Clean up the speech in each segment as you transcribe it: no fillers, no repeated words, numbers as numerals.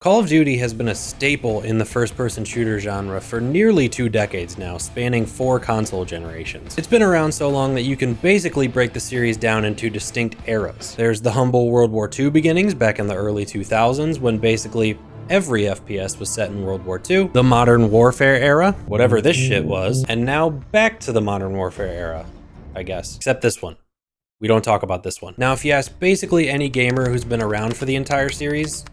Call of Duty has been a staple in the first-person shooter genre for nearly 2 decades now, spanning 4 console generations. It's been around so long that you can basically break the series down into distinct eras. There's the humble World War II beginnings back in the early 2000s, when basically every FPS was set in World War II, the Modern Warfare era, whatever this shit was, and now back to the Modern Warfare era, I guess. Except this one. We don't talk about this one. Now, if you ask basically any gamer who's been around for the entire series,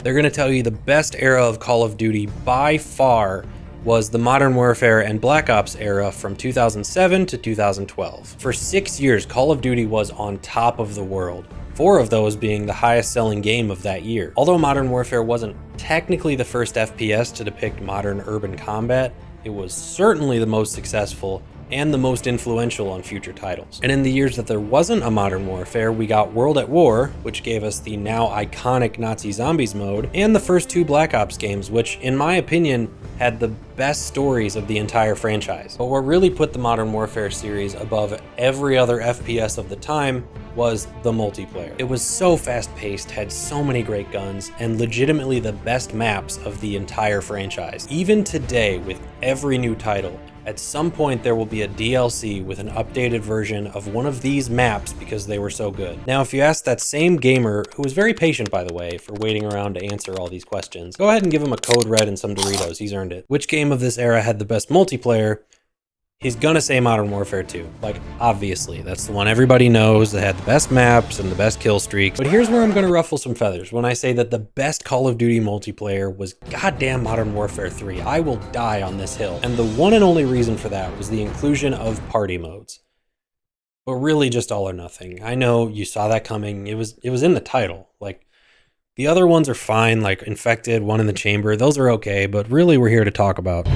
they're going to tell you the best era of Call of Duty by far was the Modern Warfare and Black Ops era from 2007 to 2012. For 6 years, Call of Duty was on top of the world, 4 of those being the highest selling game of that year. Although Modern Warfare wasn't technically the first FPS to depict modern urban combat, it was certainly the most successful and the most influential on future titles. And in the years that there wasn't a Modern Warfare, we got World at War, which gave us the now iconic Nazi Zombies mode, and the first 2 Black Ops games, which, in my opinion, had the best stories of the entire franchise. But what really put the Modern Warfare series above every other FPS of the time was the multiplayer. It was so fast-paced, had so many great guns, and legitimately the best maps of the entire franchise. Even today, with every new title, at some point there will be a DLC with an updated version of one of these maps because they were so good. Now, if you ask that same gamer, who was very patient by the way, for waiting around to answer all these questions, go ahead and give him a code red and some Doritos, he's earned it. Which game of this era had the best multiplayer? He's gonna say Modern Warfare 2. Like, obviously, that's the one everybody knows that had the best maps and the best kill streaks. But here's where I'm gonna ruffle some feathers when I say that the best Call of Duty multiplayer was goddamn Modern Warfare 3. I will die on this hill. And the one and only reason for that was the inclusion of party modes. But really just all or nothing. I know you saw that coming. It was in the title. Like, the other ones are fine, like Infected, One in the Chamber. Those are okay, but really we're here to talk about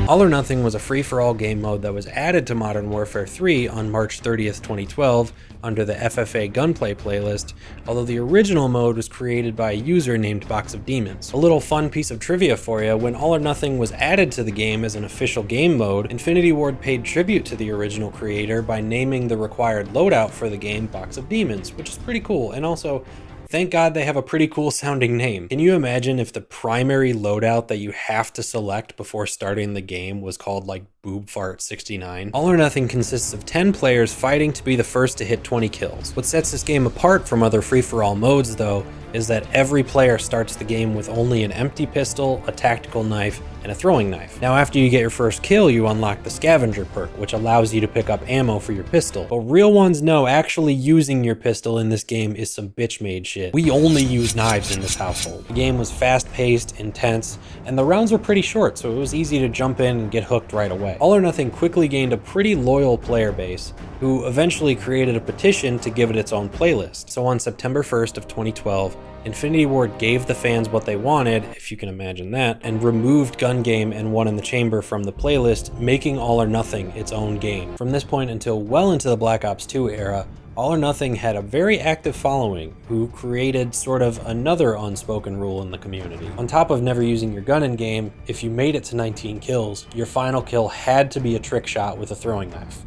All or Nothing was a free-for-all game mode that was added to Modern Warfare 3 on March 30th, 2012 under the FFA Gunplay playlist, although the original mode was created by a user named Box of Demons. A little fun piece of trivia for you, when All or Nothing was added to the game as an official game mode, Infinity Ward paid tribute to the original creator by naming the required loadout for the game Box of Demons, which is pretty cool, and also, thank God they have a pretty cool sounding name. Can you imagine if the primary loadout that you have to select before starting the game was called like Boob Fart 69? All or Nothing consists of 10 players fighting to be the first to hit 20 kills. What sets this game apart from other free-for-all modes though, is that every player starts the game with only an empty pistol, a tactical knife, and a throwing knife. Now after you get your first kill, you unlock the scavenger perk, which allows you to pick up ammo for your pistol. But real ones know actually using your pistol in this game is some bitch-made shit. We only use knives in this household. The game was fast-paced, intense, and the rounds were pretty short, so it was easy to jump in and get hooked right away. All or Nothing quickly gained a pretty loyal player base, who eventually created a petition to give it its own playlist. So on September 1st of 2012, Infinity Ward gave the fans what they wanted, if you can imagine that, and removed Gun Game and One in the Chamber from the playlist, making All or Nothing its own game. From this point until well into the Black Ops 2 era, All or Nothing had a very active following, who created sort of another unspoken rule in the community. On top of never using your gun in game, if you made it to 19 kills, your final kill had to be a trick shot with a throwing knife.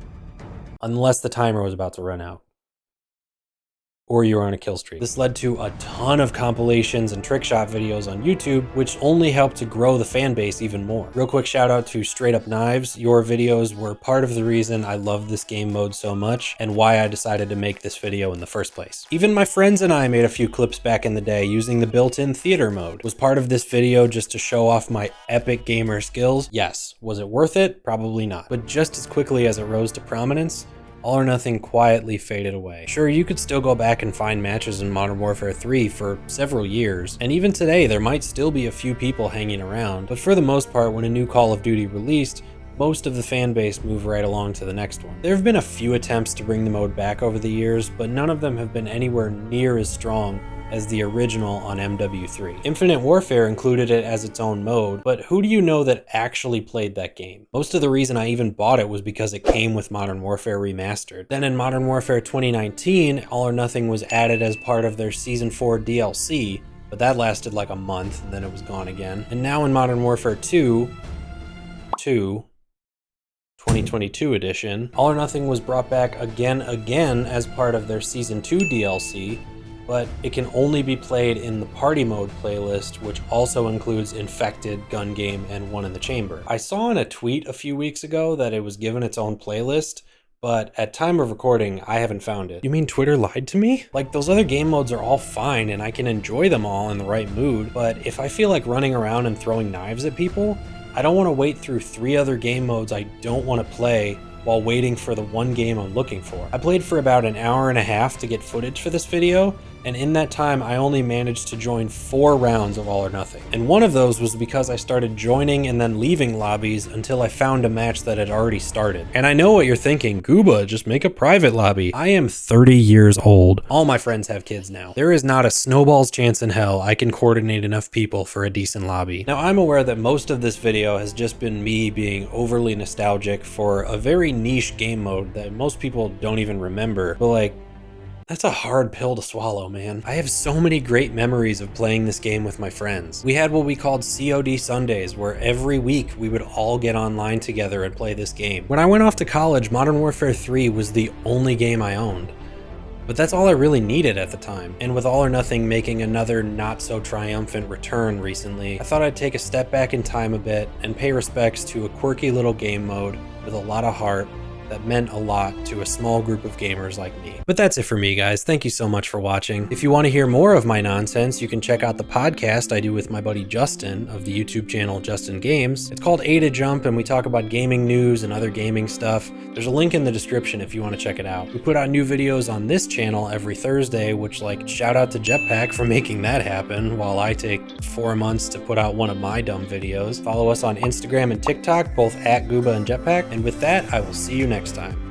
Unless the timer was about to run out, or you were on a kill streak. This led to a ton of compilations and trick shot videos on YouTube, which only helped to grow the fan base even more. Real quick shout out to Straight Up Knives. Your videos were part of the reason I love this game mode so much, and why I decided to make this video in the first place. Even my friends and I made a few clips back in the day using the built-in theater mode. Was part of this video just to show off my epic gamer skills? Yes. Was it worth it? Probably not. But just as quickly as it rose to prominence, All or Nothing quietly faded away. Sure, you could still go back and find matches in Modern Warfare 3 for several years, and even today there might still be a few people hanging around, but for the most part, when a new Call of Duty released, most of the fan base moved right along to the next one. There have been a few attempts to bring the mode back over the years, but none of them have been anywhere near as strong as the original on MW3. Infinite Warfare included it as its own mode, but who do you know that actually played that game? Most of the reason I even bought it was because it came with Modern Warfare Remastered. Then in Modern Warfare 2019, All or Nothing was added as part of their Season 4 DLC, but that lasted like a month and then it was gone again. And now in Modern Warfare 2, 2022 edition. All or Nothing was brought back again as part of their Season 2 DLC, but it can only be played in the Party Mode playlist, which also includes Infected, Gun Game, and One in the Chamber. I saw in a tweet a few weeks ago that it was given its own playlist, but at time of recording, I haven't found it. You mean Twitter lied to me? Like, those other game modes are all fine and I can enjoy them all in the right mood, but if I feel like running around and throwing knives at people, I don't want to wait through 3 other game modes I don't want to play while waiting for the one game I'm looking for. I played for about an hour and a half to get footage for this video, and in that time I only managed to join 4 rounds of All or Nothing. And one of those was because I started joining and then leaving lobbies until I found a match that had already started. And I know what you're thinking, Gooba, just make a private lobby. I am 30 years old. All my friends have kids now. There is not a snowball's chance in hell I can coordinate enough people for a decent lobby. Now, I'm aware that most of this video has just been me being overly nostalgic for a very niche game mode that most people don't even remember, but like, that's a hard pill to swallow, man. I have so many great memories of playing this game with my friends. We had what we called COD Sundays, where every week we would all get online together and play this game. When I went off to college, Modern Warfare 3 was the only game I owned. But that's all I really needed at the time. And with All or Nothing making another not so triumphant return recently, I thought I'd take a step back in time a bit and pay respects to a quirky little game mode with a lot of heart that meant a lot to a small group of gamers like me. But that's it for me, guys. Thank you so much for watching. If you want to hear more of my nonsense, you can check out the podcast I do with my buddy Justin of the YouTube channel Justin Games. It's called A to Jump, and we talk about gaming news and other gaming stuff. There's a link in the description if you want to check it out. We put out new videos on this channel every Thursday, which, like, shout out to Jetpack for making that happen while I take 4 months to put out one of my dumb videos. Follow us on Instagram and TikTok, both at Gooba and Jetpack. And with that, I will see you next time.